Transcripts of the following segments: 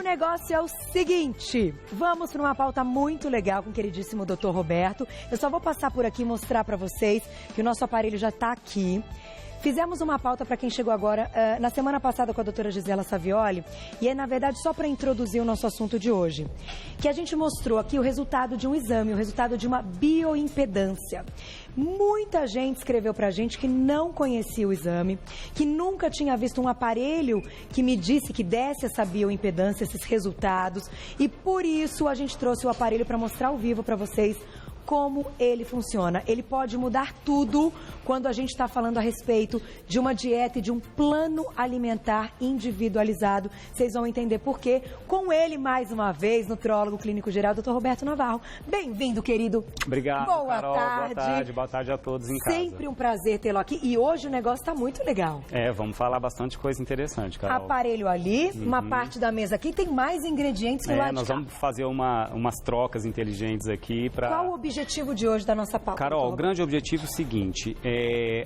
o negócio é o seguinte, vamos para uma pauta muito legal com o queridíssimo Dr. Roberto. Eu só vou passar por aqui e mostrar para vocês que o nosso aparelho já está aqui. Fizemos uma pauta para quem chegou agora na semana passada com a doutora Gisela Savioli e é, na verdade, só para introduzir o nosso assunto de hoje. Que a gente mostrou aqui o resultado de um exame, o resultado de uma bioimpedância. Muita gente escreveu para a gente que não conhecia o exame, que nunca tinha visto um aparelho que me disse que desse essa bioimpedância, esses resultados. E por isso a gente trouxe o aparelho para mostrar ao vivo para vocês como ele funciona. Ele pode mudar tudo quando a gente está falando a respeito de uma dieta e de um plano alimentar individualizado. Vocês vão entender por quê. Com ele, mais uma vez, nutrólogo clínico geral, Dr. Roberto Navarro. Bem-vindo, querido. Obrigado, Boa Carol. tarde. Boa tarde a todos em casa. Sempre um prazer tê-lo aqui. E hoje o negócio está muito legal. Vamos falar bastante coisa interessante, Carol. Aparelho ali, uma parte da mesa aqui. Tem mais ingredientes que lá de nós cá. vamos fazer umas trocas inteligentes aqui para... Qual o objetivo de hoje da nossa pauta? Carol, o grande objetivo é o seguinte,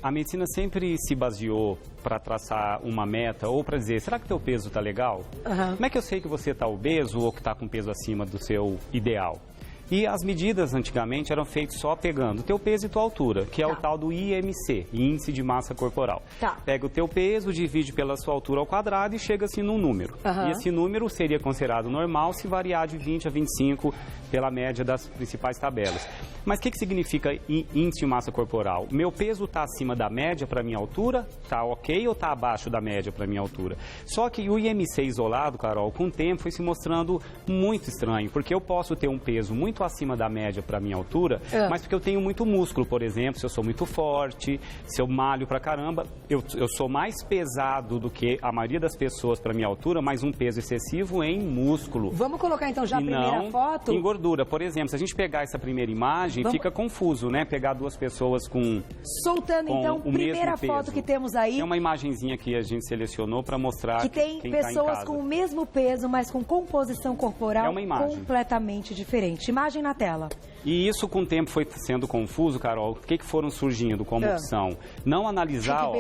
a medicina sempre se baseou para traçar uma meta ou para dizer, será que teu peso está legal? Como é que eu sei que você está obeso ou que está com peso acima do seu ideal? E as medidas antigamente eram feitas só pegando o teu peso e tua altura, que é o tal do IMC, Índice de Massa Corporal. Pega o teu peso, divide pela sua altura ao quadrado e chega-se num número. E esse número seria considerado normal se variar de 20 a 25 pela média das principais tabelas. Mas o que significa índice de massa corporal? Meu peso está acima da média para minha altura? Está ok ou está abaixo da média para minha altura? Só que o IMC isolado, Carol, com o tempo foi se mostrando muito estranho, porque eu posso ter um peso muito acima da média para minha altura, mas porque eu tenho muito músculo, por exemplo, se eu sou muito forte, se eu malho pra caramba, eu sou mais pesado do que a maioria das pessoas para minha altura, mas um peso excessivo em músculo. Vamos colocar então já a primeira foto? Em gordura. Por exemplo, se a gente pegar essa primeira imagem, fica confuso, né? Pegar duas pessoas com soltando com então, o primeira mesmo foto peso. Que temos aí. É uma imagenzinha que a gente selecionou para mostrar que tem quem pessoas tá em casa. Com o mesmo peso, mas com composição corporal completamente diferente. Imagem na tela. E isso com o tempo foi sendo confuso, Carol. O que foram surgindo como opção? Não analisar,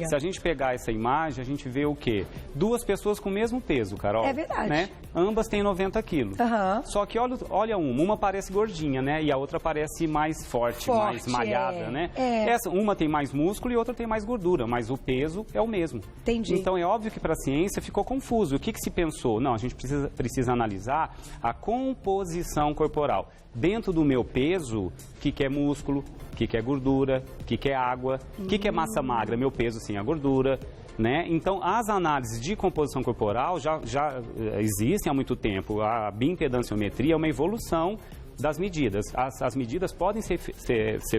se a gente pegar essa imagem, a gente vê o quê? Duas pessoas com o mesmo peso, Carol. É verdade. Né? Ambas têm 90 quilos. Só que olha uma parece gordinha, né? E a outra parece mais forte mais malhada, né? Uma tem mais músculo e outra tem mais gordura, mas o peso é o mesmo. Entendi. Então é óbvio que para a ciência ficou confuso. O que se pensou? Não, a gente precisa analisar a composição corporal. Dentro do meu peso, o que é músculo, o que é gordura, o que é água, o que é massa magra, meu peso sem a gordura, né? Então, as análises de composição corporal já existem há muito tempo. A bioimpedanciometria é uma evolução das medidas. As medidas podem ser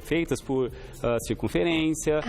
feitas por circunferência,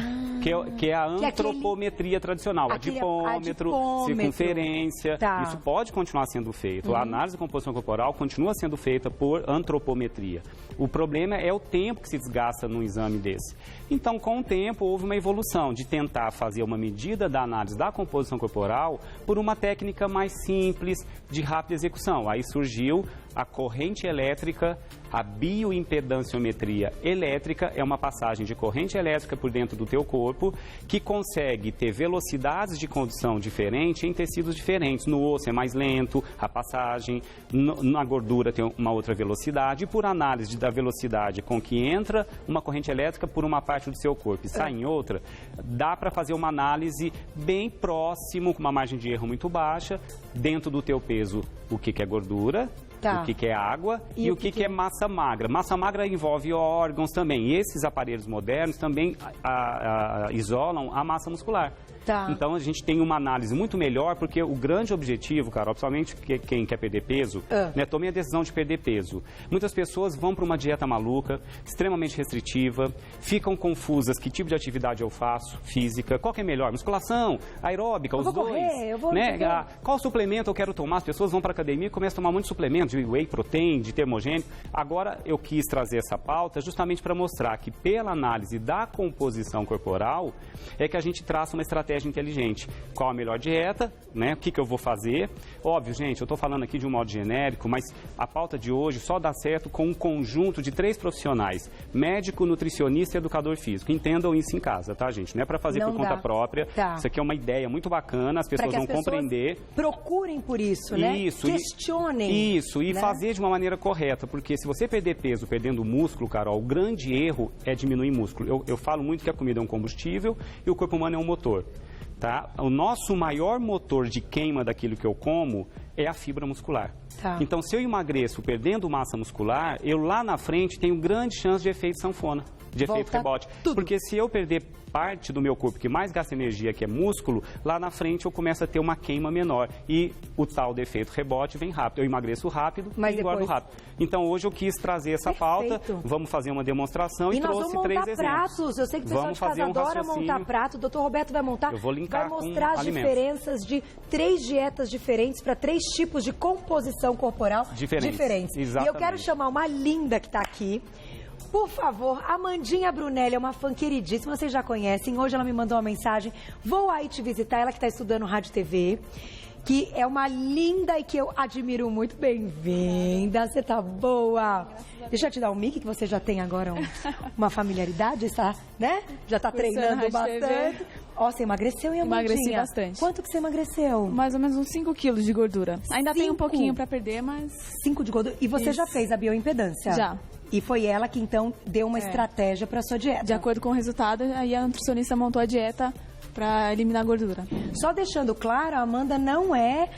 que é a antropometria tradicional, adipômetro, circunferência. Isso pode continuar sendo feito. A análise de composição corporal continua sendo feita por antropometria. O problema é o tempo que se desgasta num exame desse. Então, com o tempo, houve uma evolução de tentar fazer uma medida da análise da composição corporal por uma técnica mais simples, de rápida execução. Aí surgiu a corrente elétrica, a bioimpedanciometria elétrica, é uma passagem de corrente elétrica por dentro do teu corpo que consegue ter velocidades de condução diferentes em tecidos diferentes. No osso é mais lento, a passagem, na gordura tem uma outra velocidade, e por análise da velocidade com que entra uma corrente elétrica por uma parte do seu corpo e sai em outra, dá para fazer uma análise bem próximo, com uma margem de erro muito baixa, dentro do teu peso, o que é gordura, o que é água e o que é massa magra. Massa magra envolve órgãos também. E esses aparelhos modernos também isolam a massa muscular. Então, a gente tem uma análise muito melhor, porque o grande objetivo, Carol, principalmente quem quer perder peso, né, tomei a decisão de perder peso. Muitas pessoas vão para uma dieta maluca, extremamente restritiva, ficam confusas que tipo de atividade eu faço, física, qual que é melhor, musculação, aeróbica, os dois. Eu vou né? Qual suplemento eu quero tomar? As pessoas vão para a academia e começam a tomar muitos suplementos, de whey protein, de termogênico. Agora, eu quis trazer essa pauta justamente para mostrar que, pela análise da composição corporal, é que a gente traça uma estratégia inteligente. Qual a melhor dieta, né? O que eu vou fazer? Óbvio, gente, eu estou falando aqui de um modo genérico, mas a pauta de hoje só dá certo com um conjunto de 3 profissionais: médico, nutricionista e educador físico. Entendam isso em casa, tá, gente? Não é para fazer por conta própria. Tá. Isso aqui é uma ideia muito bacana, as pessoas vão compreender. Procurem por isso, né? Isso. Questionem. Isso, e fazer de uma maneira correta, porque se você perder peso perdendo músculo, Carol, o grande erro é diminuir músculo. Eu falo muito que a comida é um combustível e o corpo humano é um motor. Tá? O nosso maior motor de queima daquilo que eu como é a fibra muscular. Tá. Então, se eu emagreço perdendo massa muscular, eu lá na frente tenho grande chance de efeito sanfona, de efeito rebote. Tudo. Porque se eu perder parte do meu corpo que mais gasta energia, que é músculo, lá na frente eu começo a ter uma queima menor. E o tal de efeito rebote vem rápido. Eu emagreço rápido e engordo rápido. Então, hoje eu quis trazer essa pauta. Vamos fazer uma demonstração e trouxe 3 exemplos. Pratos. Eu sei que o pessoal de casa adora montar prato. O doutor Roberto vai montar. Eu vou linkar, vai mostrar as diferenças de 3 dietas diferentes para 3 tipos de composição corporal diferentes. Exatamente. E eu quero chamar uma linda que está aqui. Por favor, Amandinha Brunelli é uma fã queridíssima, vocês já conhecem. Hoje ela me mandou uma mensagem, vou aí te visitar, ela que está estudando rádio e TV, que é uma linda e que eu admiro muito. Bem-vinda, você tá boa. Deixa eu te dar um mic, que você já tem agora uma familiaridade, está, né? Já tá treinando bastante. Ó, você emagreceu, hein, Amandinha? Emagreci bastante. Quanto que você emagreceu? Mais ou menos uns 5 quilos de gordura. Ainda tem um pouquinho para perder, mas... 5 de gordura. E você já fez a bioimpedância? Já. E foi ela que, então, deu uma estratégia para sua dieta. De acordo com o resultado, aí a nutricionista montou a dieta para eliminar a gordura. Só deixando claro, a Amanda não é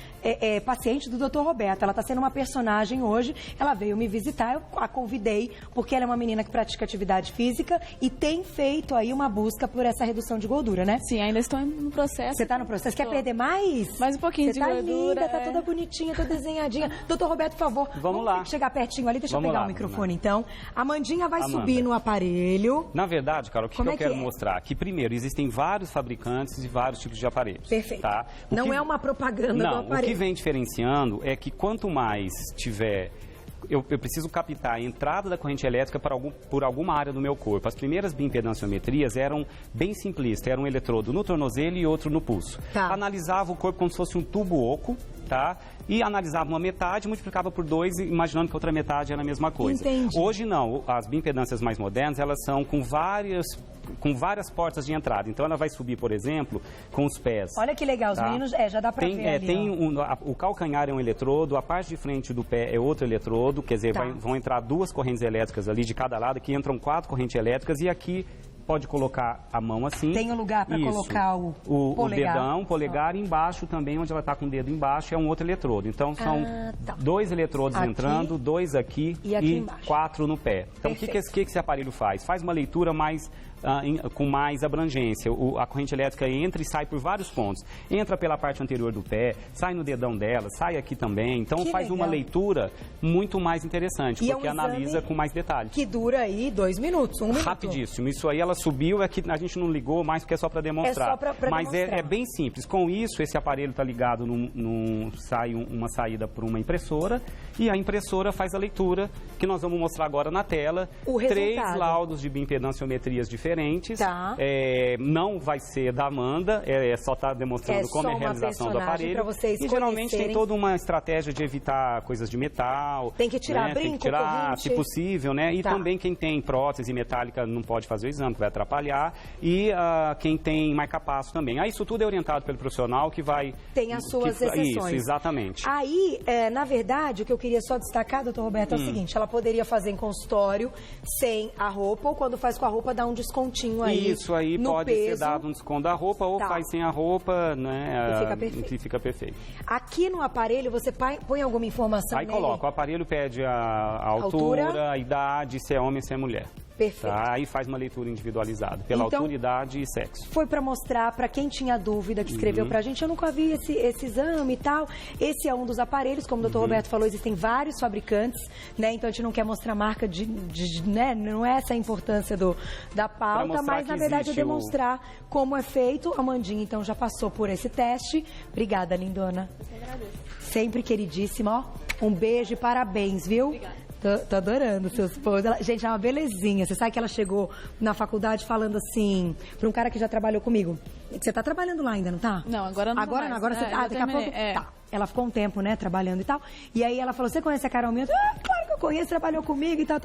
paciente do Dr. Roberto. Ela está sendo uma personagem hoje. Ela veio me visitar, eu a convidei, porque ela é uma menina que pratica atividade física e tem feito aí uma busca por essa redução de gordura, né? Sim, ainda estou no processo. Você está no processo? Quer perder mais? Mais um pouquinho de gordura. Você tá linda, tá toda bonitinha, toda desenhadinha. Dr. Roberto, por favor, vamos lá. Chegar pertinho ali, deixa eu pegar o microfone, então. A Amandinha vai subir no aparelho. Na verdade, Carol, o que eu quero mostrar? Que, primeiro, existem vários fabricantes e vários tipos de aparelhos. Perfeito. Tá? Não é uma propaganda do aparelho. O que vem diferenciando é que quanto mais tiver... Eu preciso captar a entrada da corrente elétrica por alguma área do meu corpo. As primeiras bioimpedanciometrias eram bem simplistas. Era um eletrodo no tornozelo e outro no pulso. Tá. Analisava o corpo como se fosse um tubo oco, tá? E analisava uma metade, multiplicava por 2, imaginando que a outra metade era a mesma coisa. Entendi. Hoje não. As bioimpedâncias mais modernas, elas são com várias portas de entrada. Então, ela vai subir, por exemplo, com os pés. Olha que legal, os meninos, já dá pra ver ali, o calcanhar é um eletrodo, a parte de frente do pé é outro eletrodo, quer dizer, vão entrar 2 correntes elétricas ali de cada lado, aqui entram 4 correntes elétricas e aqui pode colocar a mão assim. Tem um lugar para colocar o polegar. O dedão, polegar, e embaixo também, onde ela está com o dedo embaixo, é um outro eletrodo. Então, são 2 eletrodos aqui, entrando, 2 aqui e 4 no pé. Então, o que esse aparelho faz? Faz uma leitura com mais abrangência. A corrente elétrica entra e sai por vários pontos. Entra pela parte anterior do pé, sai no dedão dela, sai aqui também. Então, faz uma leitura muito mais interessante, porque analisa com mais detalhes. Que dura aí 2 minutos, 1 minuto. Rapidíssimo. Isso aí, ela subiu, é que a gente não ligou mais porque é só para demonstrar. Mas demonstrar. É bem simples. Com isso, esse aparelho está ligado, sai uma saída para uma impressora e a impressora faz a leitura, que nós vamos mostrar agora na tela. O resultado. 3 laudos de bioimpedanciometrias diferentes. Tá. Não vai ser da Amanda, só está demonstrando como é a realização do aparelho. Vocês e geralmente tem toda uma estratégia de evitar coisas de metal. Tem que tirar brinco, tem que tirar, corrente. se possível, né? E também quem tem prótese metálica não pode fazer o exame, que vai atrapalhar. E quem tem marca-passo também. Isso tudo é orientado pelo profissional que vai... Tem as suas exceções. Isso, exatamente. Aí, na verdade, o que eu queria só destacar, doutor Roberto, é o seguinte, ela poderia fazer em consultório sem a roupa, ou quando faz com a roupa, dá um descontinho aí. Isso aí pode ser dado um desconto da roupa, ou faz sem a roupa, né? E fica perfeito. E fica perfeito. Aqui no aparelho, você põe alguma informação aí nele? Coloca, o aparelho pede a altura, a idade, se é homem, se é mulher. Perfeito. Tá? Aí faz uma leitura individualizada, pela altura, idade e sexo. Foi para mostrar para quem tinha dúvida, que escreveu pra gente, eu nunca vi esse exame e tal. Esse é um dos aparelhos, como o doutor Roberto falou, existem vários fabricantes, né? Então a gente não quer mostrar marca né? Não é essa a importância da pauta, mas na verdade é demonstrar como é feito. A Amandinha, então, já passou por esse teste. Obrigada, lindona. Eu agradeço. Sempre queridíssima, ó. Um beijo e parabéns, viu? Obrigada. Tô adorando seus posts. Gente, é uma belezinha. Você sabe que ela chegou na faculdade falando assim, pra um cara que já trabalhou comigo. Você tá trabalhando lá ainda, não tá? Não, agora não. Agora não, agora você tá. Daqui a pouco. Tá. Ela ficou um tempo, né, trabalhando e tal. E aí ela falou, você conhece a Carol Milton? Ah, claro que eu conheço, trabalhou comigo e tal.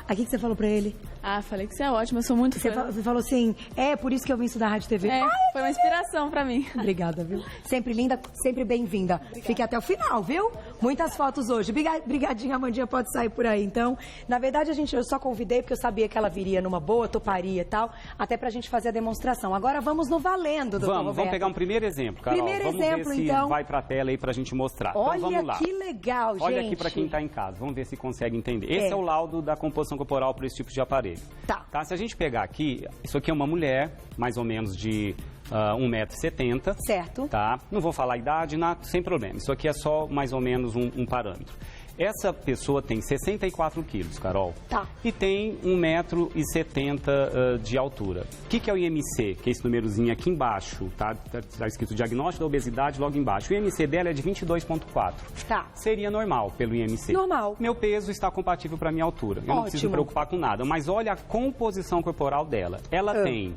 Aí o que você falou pra ele? Ah, falei que você é ótima, eu sou muito fã. Você falou assim, por isso que eu vim estudar Rádio e TV. Foi uma inspiração pra mim. Obrigada, viu? Sempre linda, sempre bem-vinda. Fique até o final, viu? Muitas fotos hoje. Brigadinha, Amandinha pode sair por aí. Então, na verdade, eu só convidei porque eu sabia que ela viria numa boa, toparia e tal, até pra gente fazer a demonstração. Agora vamos no valendo, doutor Roberto. Vamos pegar um primeiro exemplo, Carol. Vamos ver se vai pra tela aí pra gente mostrar. Olha, então, vamos lá. Que legal, gente. Olha aqui pra quem tá em casa. Vamos ver se consegue entender. Esse é o laudo da composição corporal para esse tipo de aparelho. Tá. Se a gente pegar aqui, isso aqui é uma mulher, mais ou menos de 1,70 m. Certo. Tá? Não vou falar a idade, sem problema. Isso aqui é só mais ou menos um parâmetro. Essa pessoa tem 64 quilos, Carol. Tá. E tem 1,70 m de altura. O que é o IMC? Que é esse númerozinho aqui embaixo, tá? Está escrito diagnóstico da obesidade logo embaixo. O IMC dela é de 22,4. Tá. Seria normal pelo IMC. Normal. Meu peso está compatível para a minha altura. Eu não preciso me preocupar com nada. Mas olha a composição corporal dela. Ela tem...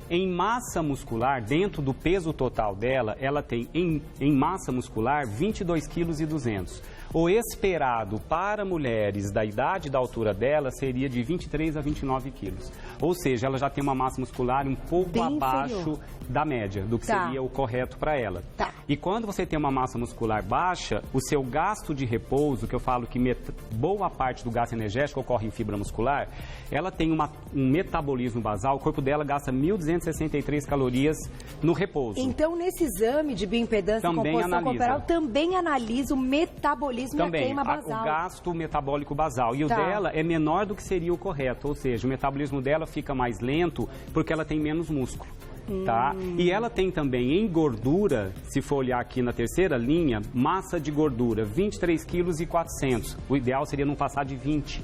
Em massa muscular, dentro do peso total dela, ela tem em massa muscular 22,2 kg. O esperado para mulheres da idade e da altura dela seria de 23 a 29 quilos. Ou seja, ela já tem uma massa muscular um pouco abaixo da média, do que seria o correto para ela. Tá. E quando você tem uma massa muscular baixa, o seu gasto de repouso, que eu falo que boa parte do gasto energético ocorre em fibra muscular, ela tem um metabolismo basal, o corpo dela gasta 1.263 calorias no repouso. Então, nesse exame de bioimpedância e composição corporal, também analisa o metabolismo e a queima basal. O gasto metabólico basal. E o dela é menor do que seria o correto, ou seja, o metabolismo dela fica mais lento porque ela tem menos músculo. Tá? E ela tem também em gordura, se for olhar aqui na terceira linha, massa de gordura, 23,4 kg. O ideal seria não passar de 20.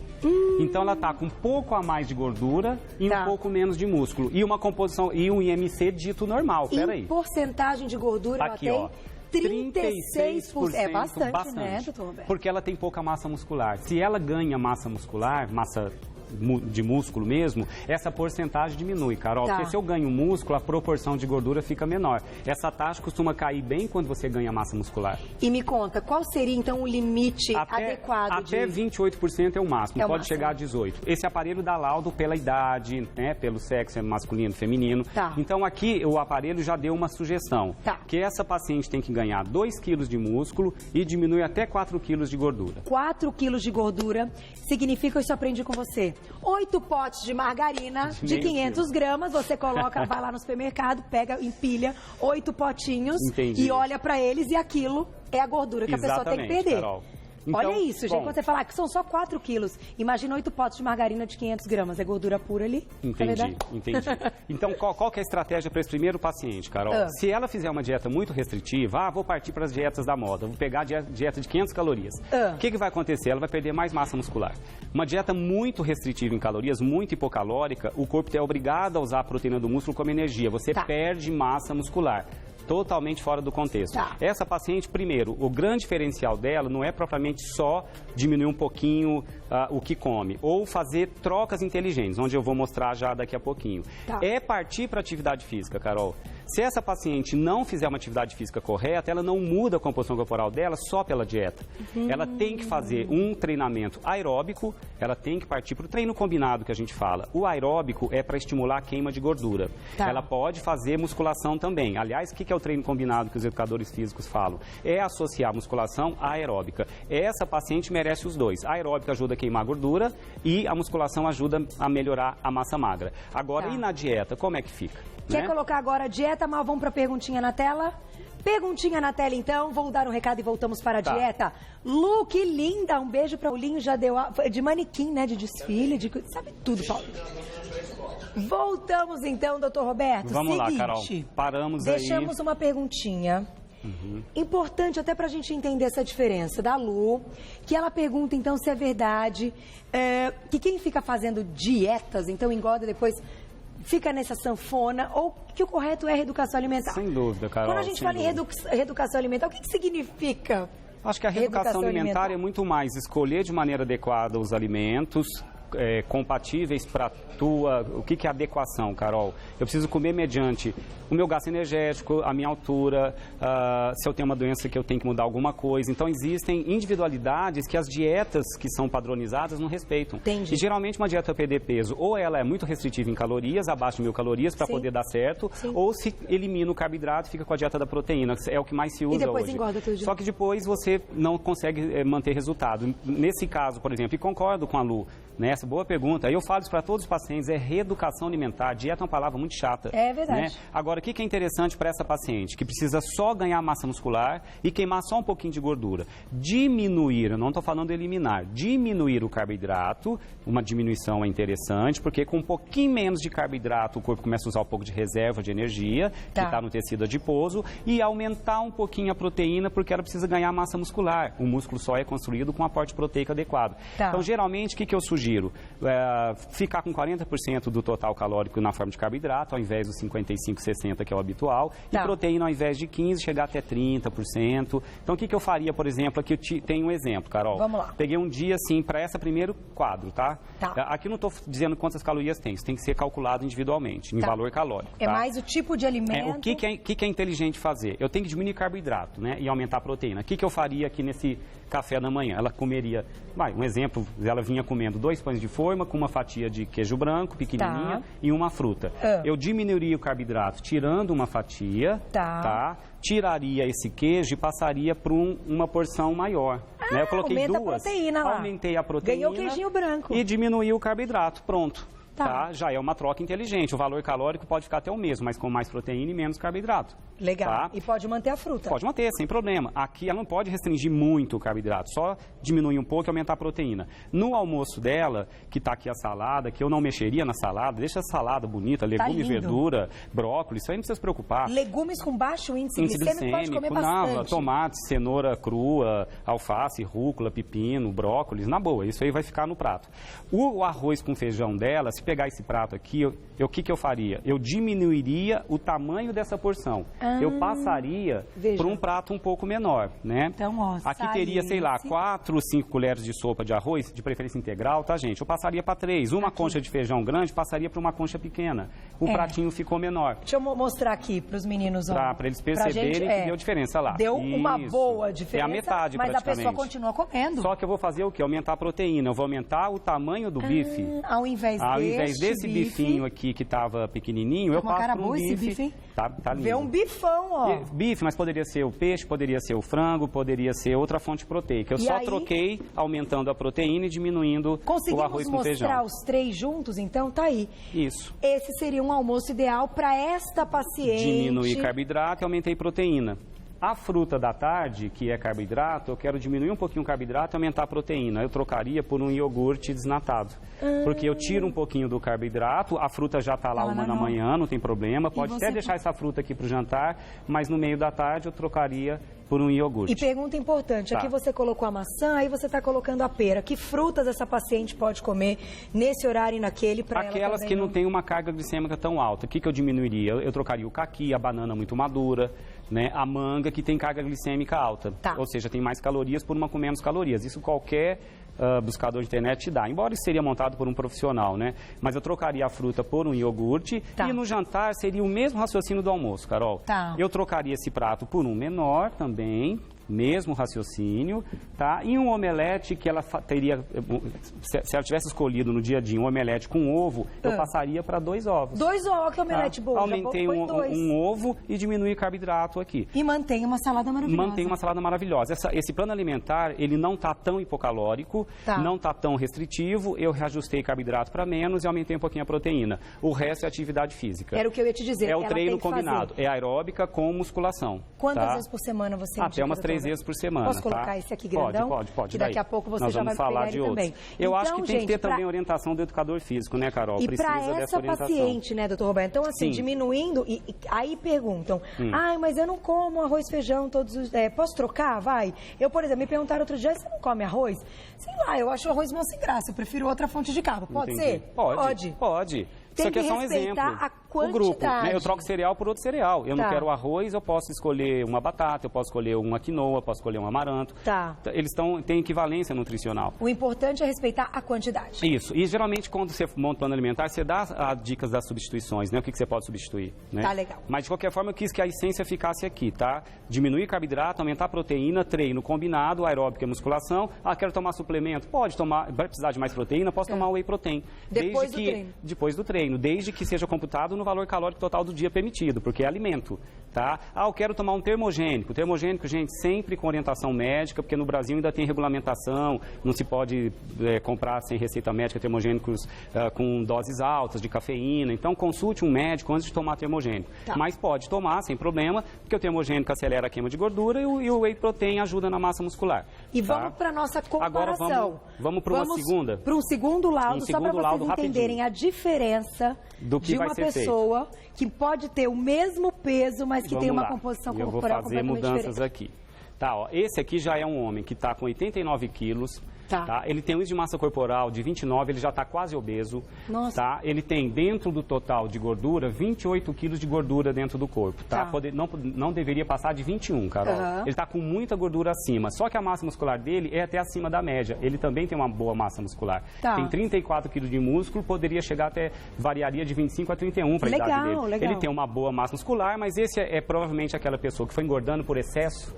Então ela está com um pouco a mais de gordura e um pouco menos de músculo. E uma composição, e um IMC dito normal. Peraí. Porcentagem de gordura aqui, ela tem 36%. É bastante, né, doutor Roberto? Porque ela tem pouca massa muscular. Se ela ganha massa muscular, massa de músculo mesmo, essa porcentagem diminui, Carol. Porque se eu ganho músculo, a proporção de gordura fica menor. Essa taxa costuma cair bem quando você ganha massa muscular. E me conta, qual seria então o limite adequado? Até 28% é o máximo, pode chegar a 18%. Esse aparelho dá laudo pela idade, né, pelo sexo masculino, feminino. Então aqui o aparelho já deu uma sugestão, que essa paciente tem que ganhar 2 quilos de músculo e diminui até 4 quilos de gordura. 4 quilos de gordura significa, isso eu aprendi com você, 8 potes de margarina de 500 gramas, você coloca, vai lá no supermercado, pega, empilha 8 potinhos e olha pra eles e aquilo é a gordura que a pessoa tem que perder. Carol. Então, olha isso, gente, quando você falar que são só 4 quilos, imagina 8 potes de margarina de 500 gramas, é gordura pura ali? Entendi. Então, qual que é a estratégia para esse primeiro paciente, Carol? Se ela fizer uma dieta muito restritiva, vou partir para as dietas da moda, vou pegar a dieta de 500 calorias. O que vai acontecer? Ela vai perder mais massa muscular. Uma dieta muito restritiva em calorias, muito hipocalórica, o corpo é obrigado a usar a proteína do músculo como energia, você perde massa muscular. Totalmente fora do contexto. Essa paciente, primeiro, o grande diferencial dela não é propriamente só diminuir um pouquinho o que come, ou fazer trocas inteligentes, onde eu vou mostrar já daqui a pouquinho. É partir para atividade física, Carol. Se essa paciente não fizer uma atividade física correta, ela não muda a composição corporal dela só pela dieta. Ela tem que fazer um treinamento aeróbico, ela tem que partir para o treino combinado que a gente fala. O aeróbico é para estimular a queima de gordura. Ela pode fazer musculação também. Aliás, o que é o treino combinado que os educadores físicos falam? É associar musculação à aeróbica. Essa paciente merece os dois. A aeróbica ajuda a queimar gordura e a musculação ajuda a melhorar a massa magra. Agora, e na dieta, como é que fica? Quer colocar agora a dieta, mas vamos para a perguntinha na tela? Perguntinha na tela, então. Vou dar um recado e voltamos para a dieta. Lu, que linda! Um beijo para o Linho, já deu de manequim, né? De desfile, sabe tudo, Paulo. Voltamos então, doutor Roberto. Vamos lá, Carol. Paramos aí. Deixamos uma perguntinha. Importante até para a gente entender essa diferença da Lu, que ela pergunta então se é verdade que quem fica fazendo dietas, então engorda depois, fica nessa sanfona, ou que o correto é reeducação alimentar. Sem dúvida, Carol. Quando a gente fala em reeducação alimentar, o que significa Acho que a reeducação alimentar é muito mais escolher de maneira adequada os alimentos, compatíveis para o que é adequação, Carol? Eu preciso comer mediante o meu gasto energético, a minha altura, se eu tenho uma doença que eu tenho que mudar alguma coisa. Então, existem individualidades que as dietas que são padronizadas não respeitam. Entendi. E, geralmente, uma dieta perder peso, ou ela é muito restritiva em calorias, abaixo de 1.000 calorias, para poder dar certo, ou se elimina o carboidrato e fica com a dieta da proteína, é o que mais se usa hoje. E depois engorda tudo de Só que depois você não consegue manter resultado. Nesse caso, por exemplo, e concordo com a Lu, né? Essa boa pergunta. Eu falo isso para todos os pacientes, é reeducação alimentar. Dieta é uma palavra muito chata. É verdade. Né? Agora, o que é interessante para essa paciente? Que precisa só ganhar massa muscular e queimar só um pouquinho de gordura. Diminuir, eu não estou falando eliminar, diminuir o carboidrato, uma diminuição é interessante, porque com um pouquinho menos de carboidrato o corpo começa a usar um pouco de reserva de energia, que está no tecido adiposo, e aumentar um pouquinho a proteína, porque ela precisa ganhar massa muscular. O músculo só é construído com aporte proteico adequado. Então, geralmente, o que eu sugiro? Ficar com 40% do total calórico na forma de carboidrato, ao invés dos 55, 60 que é o habitual, e proteína ao invés de 15, chegar até 30%. Então, o que eu faria, por exemplo, aqui eu tenho um exemplo, Carol. Vamos lá. Peguei um dia, assim, para esse primeiro quadro, tá? Aqui não estou dizendo quantas calorias tem, isso tem que ser calculado individualmente, em valor calórico. É mais o tipo de alimento. O que é inteligente fazer? Eu tenho que diminuir carboidrato, né, e aumentar a proteína. O que eu faria aqui nesse café da manhã? Ela comeria, um exemplo, ela vinha comendo 2 pães de forma com uma fatia de queijo branco, pequenininha, e uma fruta. Eu diminuiria o carboidrato tirando uma fatia, tiraria esse queijo e passaria por uma porção maior. Né? Eu coloquei 2, proteína lá. Aumentei a proteína. Ganhou o queijinho branco. E diminuí o carboidrato, pronto. Já é uma troca inteligente. O valor calórico pode ficar até o mesmo, mas com mais proteína e menos carboidrato. Legal. E pode manter a fruta. Pode manter, sem problema. Aqui ela não pode restringir muito o carboidrato, só diminuir um pouco e aumentar a proteína. No almoço dela, que está aqui a salada, que eu não mexeria na salada, deixa a salada bonita, legumes, verdura, brócolis, isso aí não precisa se preocupar. Legumes com baixo índice glicêmico, pode comer bastante. Tomate, cenoura crua, alface, rúcula, pepino, brócolis, na boa, isso aí vai ficar no prato. O arroz com feijão dela, se pegar esse prato aqui, o que eu faria? Eu diminuiria o tamanho dessa porção. Eu passaria por um prato um pouco menor, né? Então, aqui teria, sei lá, 4 ou 5 colheres de sopa de arroz, de preferência integral, tá, gente? Eu passaria para 3. Uma concha de feijão grande passaria para uma concha pequena. O pratinho ficou menor. Deixa eu mostrar aqui para os meninos. Para eles perceberem que deu diferença lá. Deu uma boa diferença. É a metade, mas praticamente. a pessoa continua comendo. Só que eu vou fazer o quê? Aumentar a proteína. Eu vou aumentar o tamanho do bife. Ao invés desse bifinho aqui que estava pequenininho, eu passo para um bife. Esse bife, hein? Tá lindo. Vê um bifão, ó. Bife, mas poderia ser o peixe, poderia ser o frango, poderia ser outra fonte proteica. Eu só troquei aumentando a proteína e diminuindo o arroz com feijão. Conseguimos mostrar os 3 juntos? Então tá aí. Isso. Esse seria um almoço ideal para esta paciente. Diminuir carboidrato e aumentei proteína. A fruta da tarde, que é carboidrato, eu quero diminuir um pouquinho o carboidrato e aumentar a proteína. Eu trocaria por um iogurte desnatado. Porque eu tiro um pouquinho do carboidrato, a fruta já está lá uma da manhã, não tem problema. Pode até deixar essa fruta aqui para o jantar, mas no meio da tarde eu trocaria por um iogurte. E pergunta importante, aqui você colocou a maçã, aí você está colocando a pera. Que frutas essa paciente pode comer nesse horário e naquele para ela? Aquelas que não têm uma carga glicêmica tão alta. O que eu diminuiria? Eu trocaria o caqui, a banana muito madura, né? A manga, que tem carga glicêmica alta. Ou seja, tem mais calorias por uma com menos calorias. Isso qualquer buscador de internet te dá. Embora isso seria montado por um profissional, né? Mas eu trocaria a fruta por um iogurte e no jantar seria o mesmo raciocínio do almoço, Carol. Eu trocaria esse prato por um menor também, mesmo raciocínio, tá? E um omelete que ela teria, se ela tivesse escolhido no dia a dia um omelete com ovo, eu passaria para 2 ovos. 2 ovos, que omelete boa. Aumentei um ovo e diminui carboidrato aqui. E mantém uma salada maravilhosa. Mantém uma salada maravilhosa. Esse plano alimentar, ele não está tão hipocalórico, não está tão restritivo, eu reajustei carboidrato para menos e aumentei um pouquinho a proteína. O resto é atividade física. Era o que eu ia te dizer. É o treino combinado. É aeróbica com musculação. Quantas vezes por semana você indica? Até umas 3 vezes por semana. Posso colocar esse aqui grandão? Pode. Que daqui a pouco você já vai falar de outros. também. Eu acho que tem que ter também orientação do educador físico, né, Carol? E para essa paciente, né, doutor Roberto? Então, assim, diminuindo, e aí perguntam, mas eu não como arroz e feijão todos os dias. Posso trocar? Vai. Eu, por exemplo, me perguntaram outro dia, você não come arroz? Sei lá, eu acho o arroz mó sem graça, eu prefiro outra fonte de carbo. Pode ser? Pode. Isso aqui é só um exemplo. Tem que respeitar quantidade. o grupo, né? Eu troco cereal por outro cereal. Eu Tá. não quero arroz, eu posso escolher uma batata, eu posso escolher uma quinoa, eu posso escolher um amaranto. Tá. Eles têm equivalência nutricional. O importante é respeitar a quantidade. Isso. E geralmente quando você monta o plano alimentar, você dá as dicas das substituições, né? O que você pode substituir, né? Tá, legal. Mas de qualquer forma eu quis que a essência ficasse aqui, tá? Diminuir carboidrato, aumentar a proteína, treino combinado, aeróbica e musculação. Ah, quero tomar suplemento? Pode tomar. Vai precisar de mais proteína? Posso tomar whey protein. Depois do treino. Depois do treino, desde que seja computado no valor calórico total do dia permitido, porque é alimento, tá? Ah, eu quero tomar um termogênico. Termogênico, gente, sempre com orientação médica, porque no Brasil ainda tem regulamentação, não se pode comprar sem receita médica termogênicos com doses altas de cafeína. Então, consulte um médico antes de tomar termogênico. Tá. Mas pode tomar, sem problema, porque o termogênico acelera a queima de gordura e o whey protein ajuda na massa muscular. E tá? vamos para nossa Agora comparação. vamos para uma segunda. Para um segundo laudo, só para vocês entenderem rapidinho. a diferença Do que de vai uma ser pessoa que pode ter o mesmo peso, mas que tem Vamos uma lá. composição Eu vou corporal fazer completamente mudanças diferente. aqui. Tá, ó, esse aqui já é um homem que está com 89 quilos. Tá. Ele tem um índice de massa corporal de 29, ele já está quase obeso. Nossa. Tá? Ele tem dentro do total de gordura 28 quilos de gordura dentro do corpo. Tá? Tá. Não deveria passar de 21, Carol. Aham. Ele está com muita gordura acima. Só que a massa muscular dele é até acima da média. Ele também tem uma boa massa muscular. Tá. Tem 34 quilos de músculo, poderia chegar até, variaria de 25 a 31 para a idade dele. Legal. Ele tem uma boa massa muscular, mas esse é provavelmente aquela pessoa que foi engordando por excesso,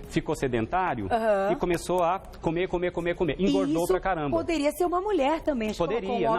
ficou sedentário e começou a comer. Engordou pra caramba. Poderia ser uma mulher também. Poderia,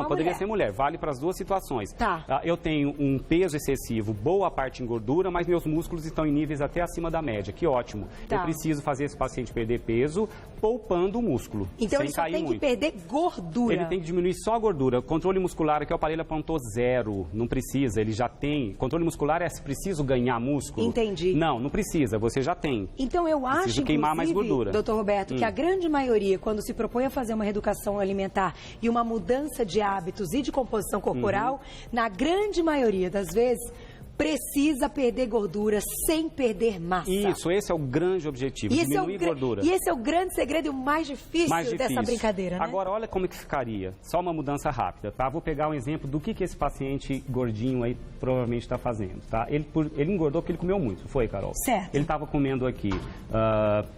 poderia ser mulher. Vale para as duas situações. Tá. Eu tenho um peso excessivo, boa parte em gordura, mas meus músculos estão em níveis até acima da média. Que ótimo. Tá. Eu preciso fazer esse paciente perder peso, poupando o músculo. Então sem ele só cair tem muito. que perder gordura. Ele tem que diminuir só a gordura. Controle muscular, aqui o aparelho apontou 0. Não precisa, ele já tem. Controle muscular é se preciso ganhar músculo. Entendi. Não precisa, você já tem. Então eu acho, Preciso queimar mais gordura. doutor Roberto, que a grande maioria, quando se propõe a fazer uma reeducação alimentar e uma mudança de hábitos e de composição corporal, na grande maioria das vezes, precisa perder gordura sem perder massa. Isso, esse é o grande objetivo, diminuir gordura. E esse é o grande segredo e o mais difícil dessa brincadeira, né? Agora, olha como que ficaria. Só uma mudança rápida, tá? Vou pegar um exemplo do que esse paciente gordinho aí provavelmente está fazendo, tá? Ele engordou porque ele comeu muito, foi, Carol? Certo. Ele estava comendo aqui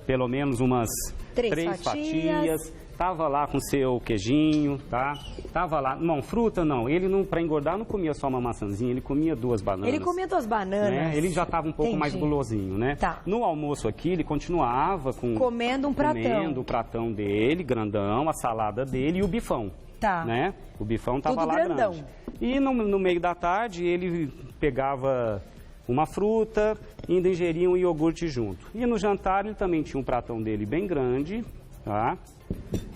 pelo menos umas 3 fatias. Tava lá com seu queijinho, tá? Tava lá, não, fruta não. Ele não, para engordar, não comia só uma maçãzinha, ele comia 2 bananas. Ele comia 2 bananas. Né? Ele já estava um pouco mais gulosinho, né? Tá. No almoço aqui, ele continuava comendo um pratão. Comendo o pratão dele, grandão, a salada dele e o bifão. Tá. Né? O bifão tava tudo lá grandão. grande. E no meio da tarde, ele pegava uma fruta e ainda ingeria um iogurte junto. E no jantar, ele também tinha um pratão dele bem grande, tá?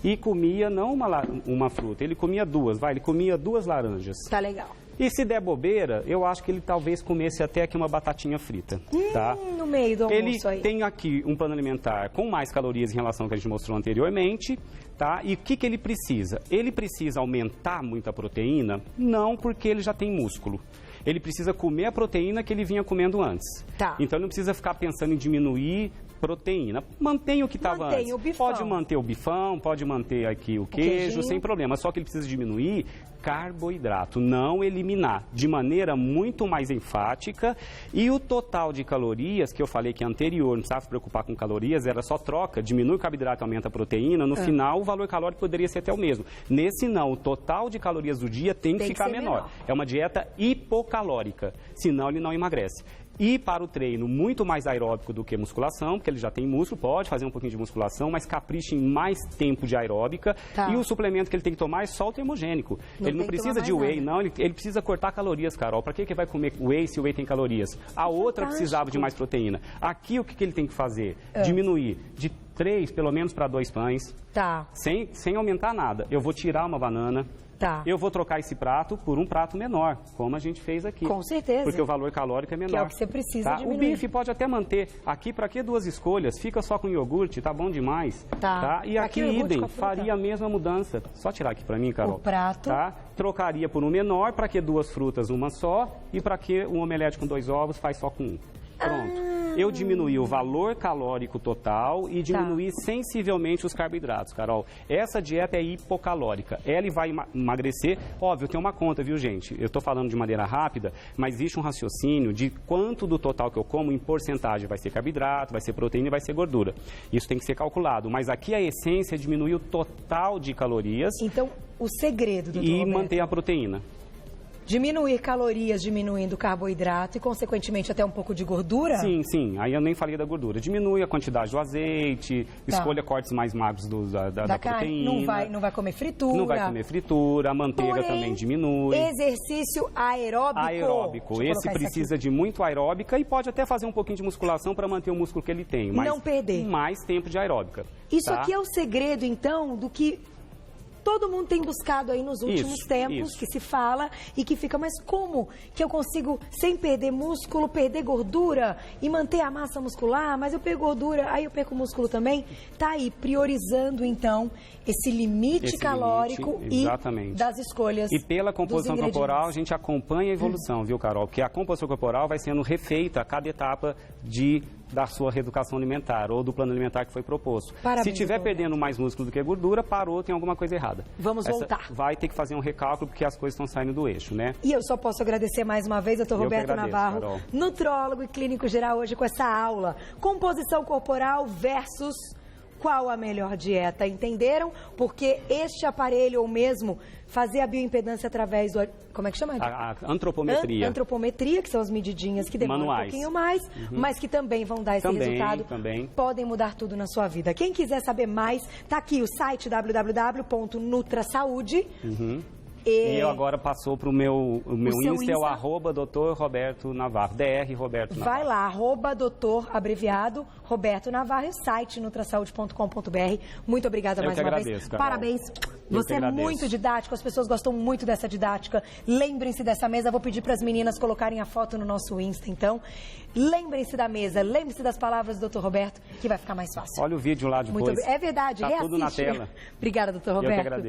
E comia não uma fruta, ele comia 2, ele comia 2 laranjas. Tá legal. E se der bobeira, eu acho que ele talvez comesse até aqui uma batatinha frita, tá? No meio do almoço ele aí. tem aqui um plano alimentar com mais calorias em relação ao que a gente mostrou anteriormente, tá? E o que ele precisa? Ele precisa aumentar muito a proteína? Não, porque ele já tem músculo. Ele precisa comer a proteína que ele vinha comendo antes. Tá. Então ele não precisa ficar pensando em diminuir proteína. Mantém o que estava antes. Mantém o bifão. Pode manter o bifão, pode manter aqui o queijo, queijinho. sem problema. Só que ele precisa diminuir carboidrato, não eliminar, de maneira muito mais enfática. E o total de calorias, que eu falei que é anterior, não precisava se preocupar com calorias, era só troca, diminui o carboidrato, aumenta a proteína, no final o valor calórico poderia ser até o mesmo. Nesse não, o total de calorias do dia tem que ficar menor. É uma dieta hipocalórica, senão ele não emagrece. E para o treino, muito mais aeróbico do que musculação, porque ele já tem músculo, pode fazer um pouquinho de musculação, mas capricha em mais tempo de aeróbica. Tá. E o suplemento que ele tem que tomar é só o termogênico. Ele não precisa de whey, não, ele precisa cortar calorias, Carol. Para que vai comer whey se o whey tem calorias? A outra precisava de mais proteína. Aqui o que ele tem que fazer? Diminuir de 3, pelo menos, para 2 pães. Tá. Sem aumentar nada. Eu vou tirar uma banana. Tá. Eu vou trocar esse prato por um prato menor, como a gente fez aqui. Com certeza. Porque o valor calórico é menor. Que é o que você precisa diminuir. O bife pode até manter. Aqui, para que 2 escolhas? Fica só com iogurte, tá bom demais. Tá. E aqui, idem, faria a mesma mudança. Só tirar aqui para mim, Carol. O prato. Tá? Trocaria por um menor, para que 2 frutas, uma só. E para que um omelete com 2 ovos faz só com um. Pronto. eu diminuí o valor calórico total e diminuí sensivelmente os carboidratos, Carol. Essa dieta é hipocalórica. Ela vai emagrecer. Óbvio, tem uma conta, viu, gente? Eu estou falando de maneira rápida, mas existe um raciocínio de quanto do total que eu como em porcentagem vai ser carboidrato, vai ser proteína e vai ser gordura. Isso tem que ser calculado. Mas aqui a essência é diminuir o total de calorias. Então, o segredo, doutor E Roberto, manter a proteína. diminuir calorias, diminuindo o carboidrato e, consequentemente, até um pouco de gordura? Sim, sim. Aí eu nem falei da gordura. Diminui a quantidade do azeite, escolha cortes mais magros da carne. proteína. Não vai comer fritura. Não vai comer fritura, a manteiga Porém, também diminui. Exercício aeróbico. Aeróbico. Esse precisa de muito aeróbica e pode até fazer um pouquinho de musculação para manter o músculo que ele tem. Mas não perder. Mais tempo de aeróbica. Isso aqui é o segredo, então, do que todo mundo tem buscado aí nos últimos tempos, que se fala e que fica, mas como que eu consigo, sem perder músculo, perder gordura e manter a massa muscular? Mas eu perco gordura, aí eu perco músculo também. Tá aí, priorizando, então, esse limite calórico e das escolhas. E pela composição corporal, a gente acompanha a evolução, viu, Carol? Porque a composição corporal vai sendo refeita a cada etapa da sua reeducação alimentar ou do plano alimentar que foi proposto. Parabéns, se estiver perdendo mais músculo do que gordura, parou, tem alguma coisa errada. Vamos voltar. Vai ter que fazer um recálculo porque as coisas estão saindo do eixo, né? E eu só posso agradecer mais uma vez, doutor Roberto Navarro, Carol, nutrólogo e clínico geral, hoje com essa aula. Composição corporal versus qual a melhor dieta, entenderam? Porque este aparelho, ou mesmo fazer a bioimpedância através do... Como é que chama? A antropometria. Antropometria, que são as medidinhas que demoram manuais. Um pouquinho mais, mas que também vão dar esse resultado. Podem mudar tudo na sua vida. Quem quiser saber mais, tá aqui o site www.nutrasaude. E eu agora passou para o meu Insta, é o @Dr. Roberto Navarro, DR Roberto Navarro. Vai lá, @doutor, abreviado, Roberto Navarro, e site nutrasaude.com.br. Muito obrigada mais uma vez. Carol. Parabéns. Você é muito didático, as pessoas gostam muito dessa didática. Lembrem-se dessa mesa, vou pedir para as meninas colocarem a foto no nosso Insta, então. Lembrem-se da mesa, lembrem-se das palavras do Dr. Roberto, que vai ficar mais fácil. Olha o vídeo lá depois. É verdade, tá tudo na tela. Obrigada, Dr. Roberto. Eu que agradeço.